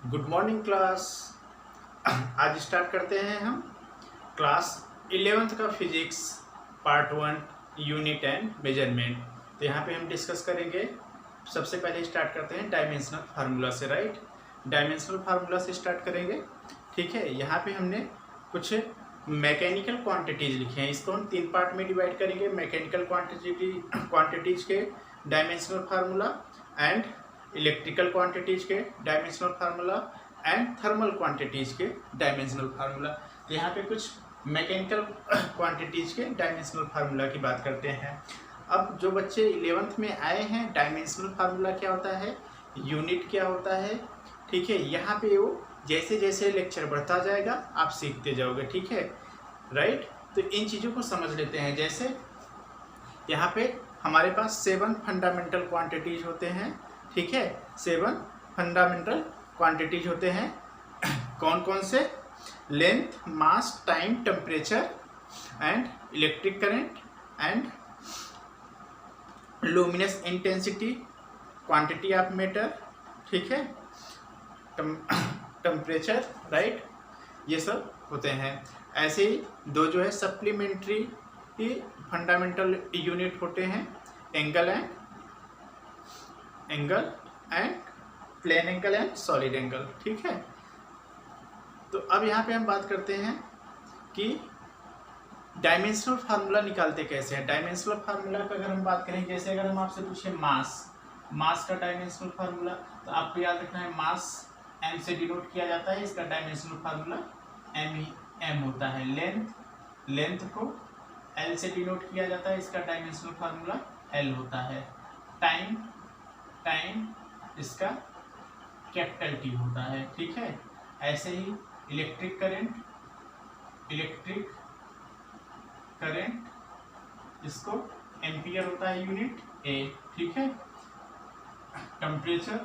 Good morning class. आज start करते हैं हम क्लास 11th का physics part 1 unit and measurement. तो यहाँ पे हम डिस्कस करेंगे। सबसे पहले स्टार्ट करते हैं डायमेंशनल फार्मूला से। राइट, डायमेंशनल फार्मूला से स्टार्ट करेंगे। ठीक है, यहाँ पे हमने कुछ मैकेनिकल क्वांटिटीज लिखे हैं। इसको हम 3 पार्ट में डिवाइड करेंगे। मैकेनिकल क्वांटिटीज के dimensional formula, and electrical quantities के dimensional formula, and thermal quantities के डायमेंशनल फार्मूला। तो यहाँ पे कुछ मैकेनिकल क्वांटिटीज के डायमेंशनल फार्मूला की बात करते हैं। अब जो बच्चे 11th में आए हैं, डायमेंशनल फार्मूला क्या होता है, यूनिट क्या होता है, ठीक है, यहाँ पे वो जैसे जैसे लेक्चर बढ़ता जाएगा आप सीखते जाओगे। ठीक है, राइट। तो इन चीज़ों को समझ लेते हैं। जैसे यहाँ पे हमारे पास 7 फंडामेंटल क्वांटिटीज होते हैं। ठीक है, 7 फंडामेंटल क्वांटिटीज होते हैं। कौन कौन से? Length, mass, time, temperature and electric current and luminous intensity, quantity of matter, ठीक है, टेम्परेचर, राइट, ये सब होते हैं। ऐसे ही 2 जो है सप्लीमेंट्री फंडामेंटल यूनिट होते हैं, angle and plane angle and solid angle. ठीक है, तो अब यहाँ पे हम बात करते हैं कि डायमेंशनल फार्मूला निकालते कैसे हैं। डायमेंशनल फार्मूला का अगर हम बात करें, जैसे अगर हम आपसे पूछे मास का डायमेंशनल फार्मूला, तो आपको याद रखना है मास m से डिनोट किया जाता है। इसका डायमेंशनल फार्मूला m होता है। लेंथ को l से डिनोट किया जाता है। इसका डायमेंशनल फार्मूला l होता है। टाइम इसका कैपिटल T होता है। ठीक है, ऐसे ही इलेक्ट्रिक करंट इसको एम्पियर होता है, यूनिट A। ठीक है, टेम्परेचर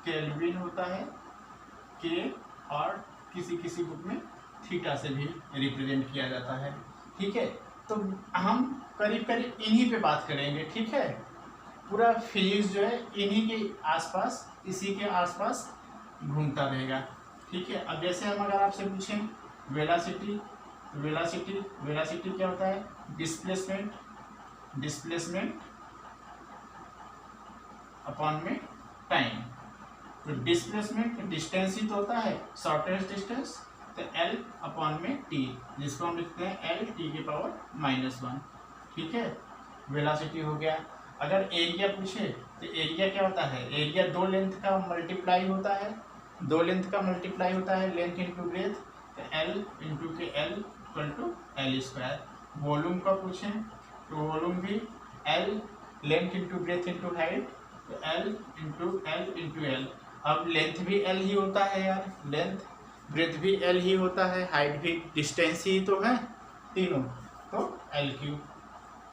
केल्विन होता है, K, और किसी बुक में थीटा से भी रिप्रेजेंट किया जाता है। ठीक है, तो हम करीब इन्हीं पे बात करेंगे। ठीक है, पूरा फिजिक्स जो है इन्हीं के आसपास, इसी के आसपास घूमता रहेगा। ठीक है, अब जैसे हम अगर आपसे पूछें वेलोसिटी क्या होता है, डिस्प्लेसमेंट अपॉन में टाइम। तो डिस्प्लेसमेंट डिस्टेंस ही तो होता है, शॉर्टेस्ट डिस्टेंस, तो L अपॉन में T, जिसको हम लिखते हैं L T के पावर -1। ठीक है, वेलोसिटी हो गया। अगर एरिया पूछे तो एरिया क्या होता है, एरिया 2 लेंथ का मल्टीप्लाई होता है। लेंथ इंटू ब्रेथ, तो L इंटू के L equal to L²। Volume का पूछें तो वॉल्यूम भी L, length into breadth into height, तो L इंटू L। अब लेंथ भी L ही होता है यार, लेंथ ब्रेथ भी L ही होता है, हाइट भी, डिस्टेंस ही तो है तीनों, तो L3।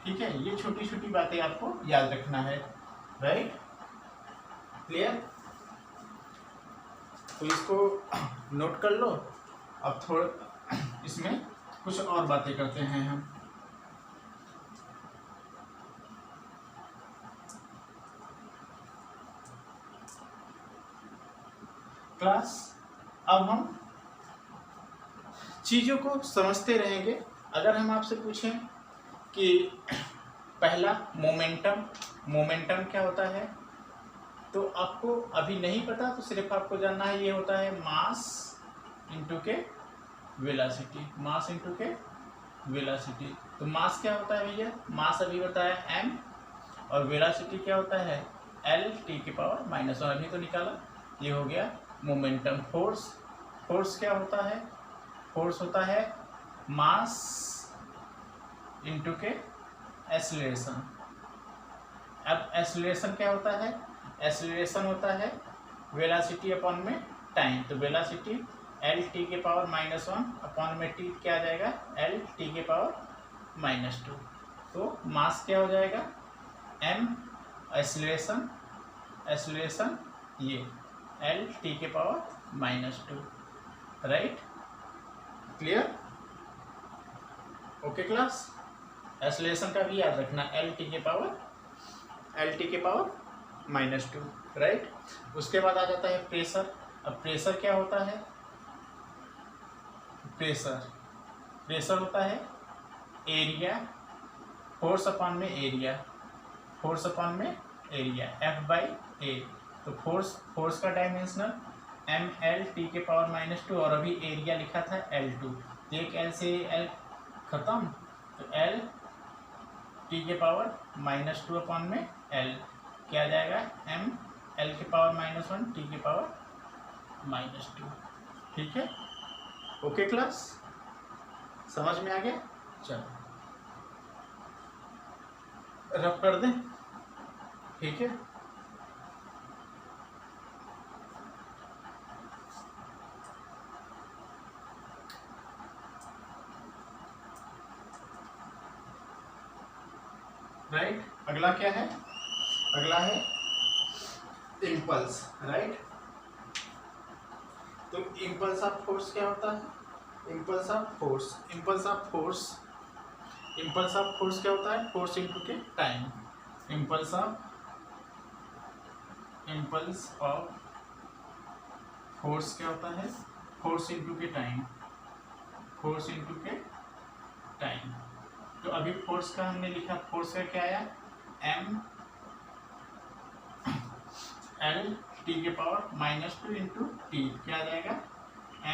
ठीक है, ये छोटी छोटी बातें आपको याद रखना है। Right, clear? तो इसको नोट कर लो। अब थोड़ा इसमें कुछ और बातें करते हैं हम। क्लास, अब हम चीजों को समझते रहेंगे। अगर हम आपसे पूछें कि पहला मोमेंटम क्या होता है, तो आपको अभी नहीं पता, तो सिर्फ आपको जानना है ये होता है मास इंटू के वेलोसिटी। तो मास क्या होता है भैया, मास अभी बताया m, और वेलोसिटी क्या होता है L T के पावर -1, अभी तो निकाला। ये हो गया मोमेंटम। फोर्स क्या होता है, फोर्स होता है मास इंटू के एक्सीलरेशन। अब एक्सीलरेशन क्या होता है, एक्सीलरेशन होता है वेलोसिटी अपॉन में टाइम। तो वेलोसिटी L T के पावर -1 अपॉन में T क्या आ जाएगा, L T के पावर -2। तो मास क्या हो जाएगा m, एक्सीलरेशन ये L T के power -2। Right, clear? Okay class, acceleration का भी याद रखना, L T के पावर -2, राइट। उसके बाद आ जाता है प्रेशर। अब प्रेशर क्या होता है? प्रेशर होता है एरिया, फोर्स अपॉन में एरिया, F/A। तो फोर्स का डायमेंशनल mL/T⁻², और अभी एरिया लिखा था L2, तो एक L से L खत्म, तो L/T⁻² अपॉन में L क्या आ जाएगा? mL⁻⁻T⁻²। ठीक है, ओके क्लास, समझ में आ गया? चलो रब कर दें, ठीक है। राइट, अगला क्या है? अगला है इम्पल्स, राइट। तो इम्पल्स ऑफ फोर्स क्या होता है? इम्पल्स ऑफ फोर्स क्या होता है? फोर्स इनटू के टाइम। इम्पल्स ऑफ फोर्स क्या होता है? फोर्स इनटू के टाइम। तो अभी फोर्स का हमने लिखा, फोर्स का क्या आया? mL⁻² इंटू टी, क्या आ जाएगा?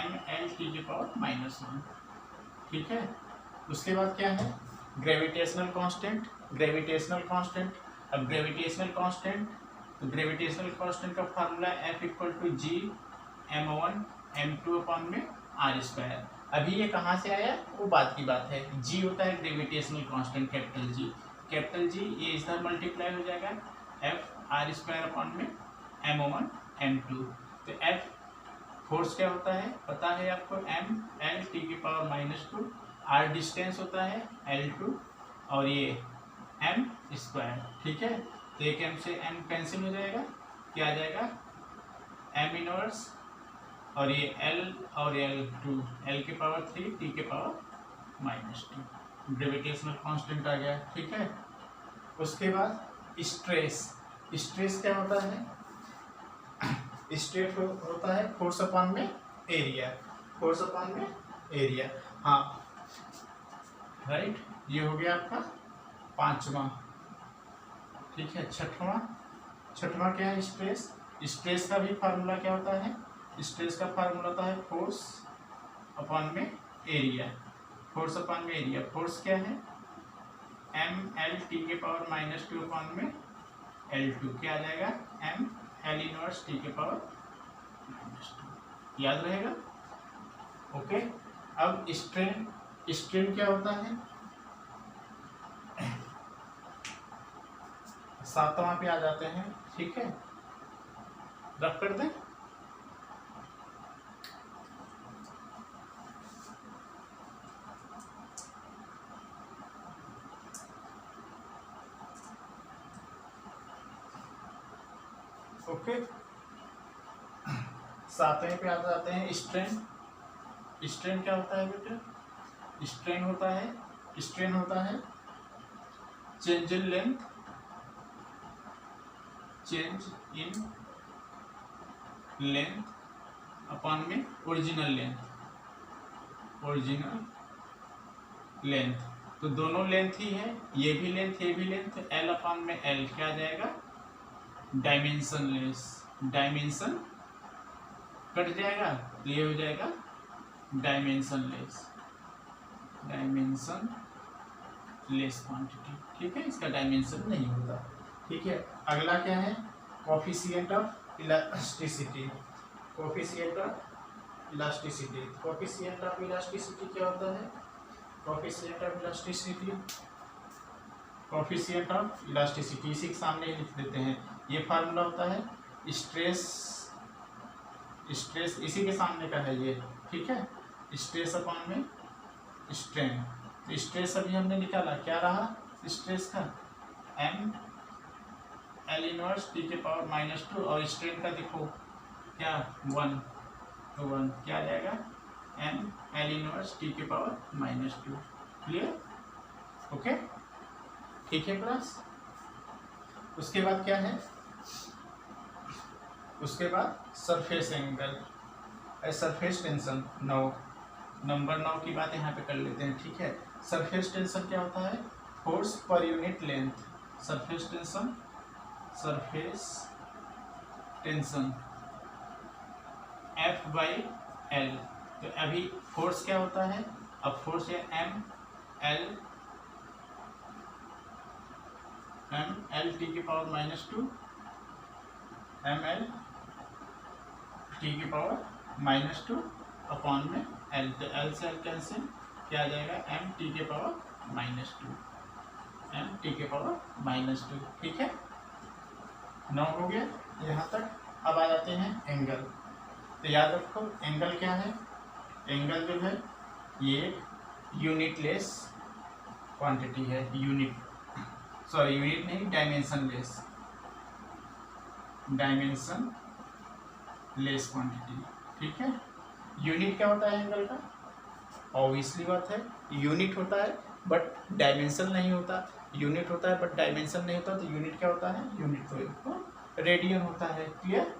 mL⁻⁻1। ठीक है, उसके बाद क्या है? Gravitational constant. अब ग्रेविटेशनल कांस्टेंट का फार्मूला F=G(m1m2)/r²। अभी ये कहाँ से आया? वो बात की बात है। G होता है ग्रेविटेशनल कांस्टेंट, कैपिटल G, ये इधर मल्टीप्लाई हो जाएगा F(r²)/m1m2। तो F फोर्स क्या होता है पता है आपको? mL⁻², r डिस्टेंस होता है L2, और ये m²। ठीक है, तो एक m से m कैंसिल हो जाएगा, क्या आ जाएगा? m इनवर्स, और ये L और L2, L⁻3 T⁻²। Gravitational constant आ गया। ठीक है, उसके बाद स्ट्रेस क्या होता है? स्ट्रेस होता है फोर्स अपॉन में एरिया। हाँ, राइट, ये हो गया आपका 5वां। ठीक है, छठवां क्या है? स्ट्रेस का भी फार्मूला क्या होता है? स्ट्रेस का फार्मूला होता है फोर्स अपॉन में एरिया। फोर्स क्या है? mL⁻²/2 अपॉन में L2, क्या आ जाएगा? mL⁻⁻T⁻²। याद रहेगा? ओके, अब स्ट्रेन क्या होता है? 7वां पे आ जाते हैं। ठीक है, रख कर दें। ओके, 7वें पे आ जाते हैं स्ट्रेन क्या होता है बेटा? स्ट्रेन होता है चेंज इन लेंथ अपॉन में ओरिजिनल लेंथ। तो दोनों लेंथ ही है, ये भी लेंथ तो L अपॉन में L क्या आ जाएगा? डायमेंशन कट जाएगा, तो ये हो जाएगा डायमेंशनलेस क्वांटिटी। ठीक है, इसका डायमेंशन नहीं होता। ठीक है, अगला क्या है? कोफिशिएंट ऑफ इलास्टिसिटी क्या होता है? कोफिशिएंट ऑफ इलास्टिसिटी इसी के सामने लिख देते हैं। ये फार्मूला होता है स्ट्रेस इसी के सामने का है ये। ठीक है, स्ट्रेस अपॉन में स्ट्रेन। तो स्ट्रेस अभी हमने निकाला, क्या रहा स्ट्रेस का? mL⁻⁻T⁻², और स्ट्रेन का देखो क्या? 1, तो 1 क्या आ जाएगा? mL⁻T⁻²। क्लियर? ओके, ठीक है क्लास। उसके बाद क्या है? उसके बाद surface angle, surface tension 9, number 9 की बात यहाँ पे कर लेते हैं, ठीक है। सरफेस टेंशन क्या होता है? Force per unit length, surface tension F/L। तो अभी फोर्स क्या होता है? अब फोर्स है ml t की पावर -2 ml t की पावर -2 अपॉन में l। तो l से l कैंसिल, क्या आ जाएगा? m t के पावर -2, m t के पावर -2, ठीक है। 9 हो गया यहाँ तक। अब आ जाते हैं एंगल। तो याद रखो एंगल क्या है? एंगल जो है ये यूनिटलेस क्वांटिटी है, यूनिट नहीं, डायमेंशनलेस क्वांटिटी, ठीक है। यूनिट क्या होता है एंगल का? ऑब्वियसली बात है, यूनिट होता है बट डायमेंशन नहीं होता, यूनिट होता है बट डायमेंशन नहीं होता। तो यूनिट क्या होता है? यूनिट तो रेडियन होता है, क्लियर,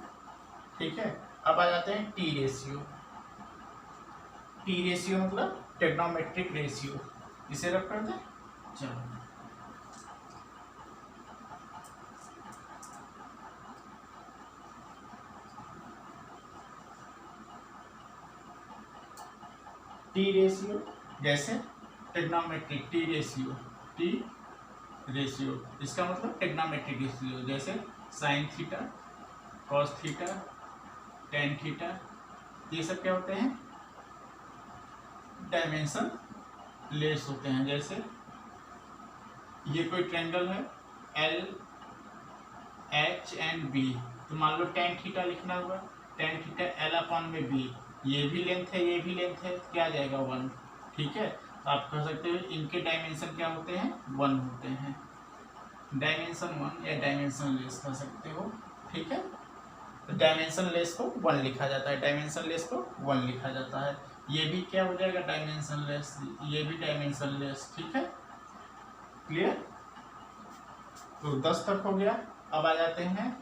ठीक है। अब आ जाते हैं टी रेशियो। टी रेशियो मतलब ट्रिग्नोमेट्रिक रेशियो, इसे रख कर दें। चलो टी रेशियो, जैसे ट्रिग्नोमेट्रिक टी रेशियो, इसका मतलब ट्रिग्नोमेट्रिक रेशियो, जैसे sine theta, cos theta, tan theta, ये सब क्या होते हैं? डायमेंशन लेस होते हैं। जैसे ये कोई ट्रायंगल है एल एच एंड बी, तो मान लो टेन थीटा लिखना हुआ, टेन थीटा एल अपॉन में बी, ये भी लेंथ है, ये भी लेंथ है, क्या आ जाएगा? 1, ठीक है। तो आप कह सकते हो इनके डायमेंशन क्या होते हैं? 1 होते हैं, डायमेंशन 1 या डायमेंशन लेस कह सकते हो, ठीक है। तो डायमेंशन लेस को 1 लिखा जाता है, डायमेंशन लेस को 1 लिखा जाता है। ये भी क्या हो जाएगा? डायमेंशन लेस, ये भी डायमेंशन लेस, ठीक है, क्लियर। तो 10 तक हो गया। अब आ जाते हैं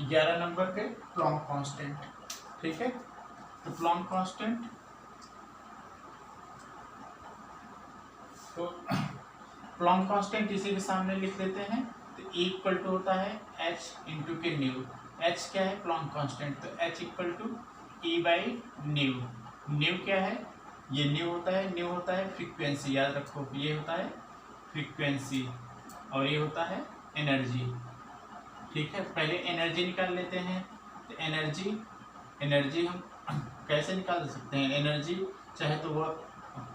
11 नंबर पे प्लॉन्क कांस्टेंट, ठीक है। तो प्लॉन्क कांस्टेंट, तो प्लॉन्क कांस्टेंट इसी के सामने लिख देते हैं। तो इक्वल टू होता है h इंटू के न्यू। h क्या है? प्लॉन्क कांस्टेंट, तो h इक्वल टू E/न्यू। न्यू क्या है? ये न्यू होता है फ्रीक्वेंसी, याद रखो, ये होता है फ्रीक्वेंसी और ये होता है एनर्जी, ठीक है। पहले एनर्जी निकाल लेते हैं। तो एनर्जी हम कैसे निकाल सकते हैं? एनर्जी चाहे तो वो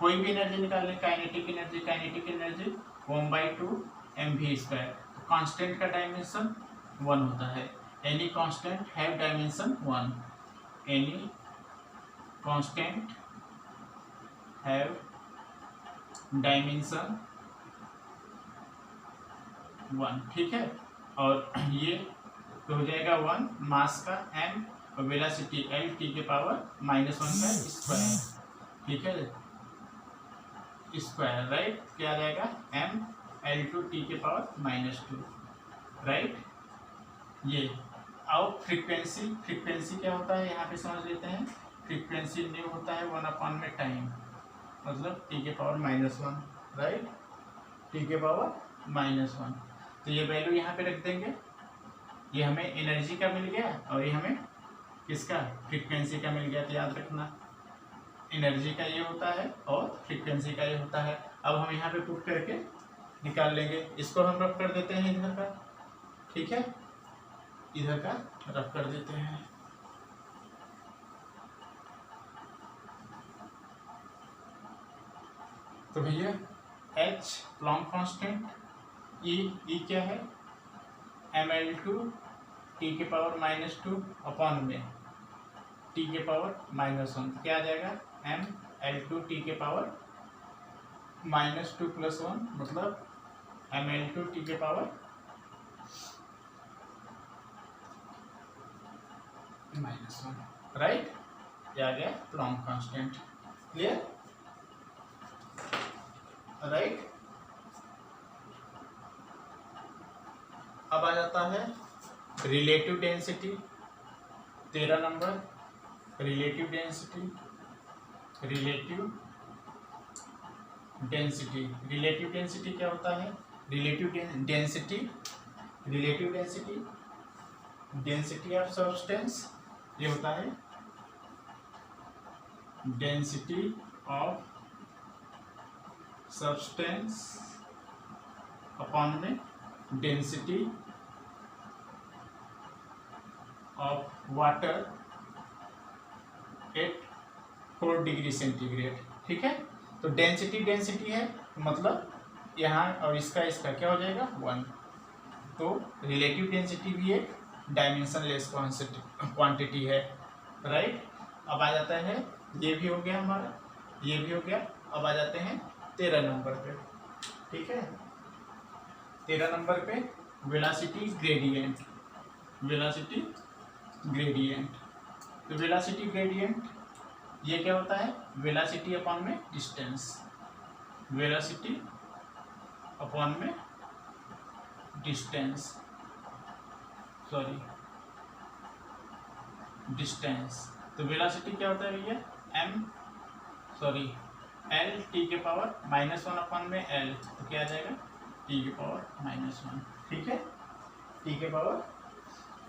कोई भी एनर्जी निकाल लें, काइनेटिक एनर्जी 1/2 mv²। तो कांस्टेंट का डायमेंशन 1 होता है। Any constant have dimension 1, any constant have dimension 1, ठीक है। और ये तो हो जाएगा 1, मास का m और वेलोसिटी l t के पावर -1 का स्क्वायर, ठीक है, स्क्वायर, राइट। क्या आ जाएगा? m l2 t के पावर -2, राइट। ये अब फ्रीक्वेंसी क्या होता है यहाँ पे समझ लेते हैं। फ्रीक्वेंसी न्यू होता है 1 अपॉन में टाइम, मतलब t के पावर -1, राइट, t के पावर -1। तो ये वैल्यू यहाँ पे रख देंगे। ये हमें एनर्जी का मिल गया और ये हमें किसका? फ्रीक्वेंसी का मिल गया। तो याद रखना एनर्जी का ये होता है और फ्रीक्वेंसी का ये होता है। अब हम यहाँ पे पुट करके निकाल लेंगे। इसको हम रफ कर देते हैं इधर का, ठीक है, इधर का रफ कर देते हैं। तो भैया h प्लॉन्क कांस्टेंट, E क्या है? ml2 t के पावर -2 अपॉन में t के पावर -1, क्या आ जाएगा? ml2 t के पावर -2 + 1, मतलब ml2 t के पावर -1, राइट। क्या आ गया? प्लॉन्क कांस्टेंट, क्लियर, राइट। अब आ जाता है relative density 13 number, relative density, relative density, relative density क्या होता है? Relative density, relative density, density of substance, ये होता है डेंसिटी ऑफ सब्सटेंस अपॉन में density of water at 4 degree centigrade. ठीक है, तो डेंसिटी डेंसिटी है मतलब यहाँ और इसका क्या हो जाएगा 1। तो रिलेटिव डेंसिटी भी एक डायमेंशनलेस क्वांटिटी है, राइट। अब आ जाता है, ये भी हो गया हमारा, ये भी हो गया। अब आ जाते हैं 13 नंबर पे। ठीक है, 13 नंबर पे वेलोसिटी ग्रेडियंट, वेलोसिटी ग्रेडियंट। तो वेलोसिटी ग्रेडियंट ये क्या होता है? वेलोसिटी अपॉन में डिस्टेंस, वेलोसिटी अपॉन में डिस्टेंस, सॉरी डिस्टेंस। तो वेलोसिटी क्या होता है भैया? एल टी के पावर -1 अपॉन में एल, तो क्या आ जाएगा? टी के पावर -1। ठीक है, टी के पावर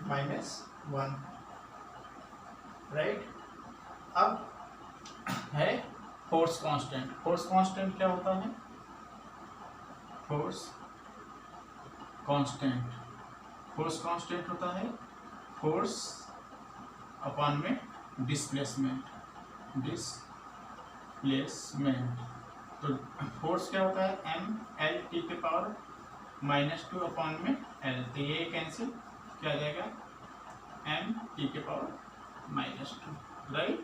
-1, राइट। अब है फोर्स कांस्टेंट। फोर्स कांस्टेंट क्या होता है? फोर्स कांस्टेंट, फोर्स कांस्टेंट होता है फोर्स अपॉन में डिस्प्लेसमेंट, डिस्प्लेसमेंट। तो फोर्स क्या होता है? एल टी के पावर -2 अपॉन में एल, तो ये कैंसिल, क्या आ जाएगा? एम टी के पावर -2, राइट।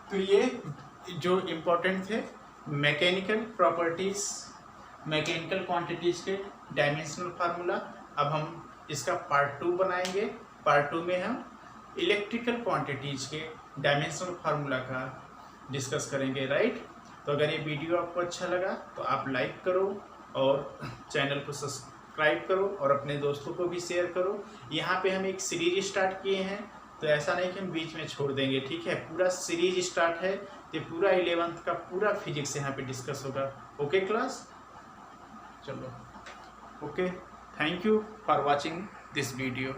तो ये जो इम्पोर्टेंट थे मैकेनिकल प्रॉपर्टीज, मैकेनिकल क्वांटिटीज के डायमेंशनल फार्मूला। अब हम इसका पार्ट 2 बनाएंगे। पार्ट 2 में हम इलेक्ट्रिकल क्वांटिटीज के डायमेंशनल फार्मूला का डिस्कस करेंगे, राइट। तो अगर ये वीडियो आपको अच्छा लगा तो आप लाइक करो और चैनल को सब्सक्राइब करो और अपने दोस्तों को भी शेयर करो। यहाँ पे हम एक सीरीज स्टार्ट किए हैं, तो ऐसा नहीं कि हम बीच में छोड़ देंगे। ठीक है, पूरा सीरीज स्टार्ट है, तो पूरा 11th का पूरा फिजिक्स यहाँ पे डिस्कस होगा। ओके क्लास, चलो okay, thank you for watching this video.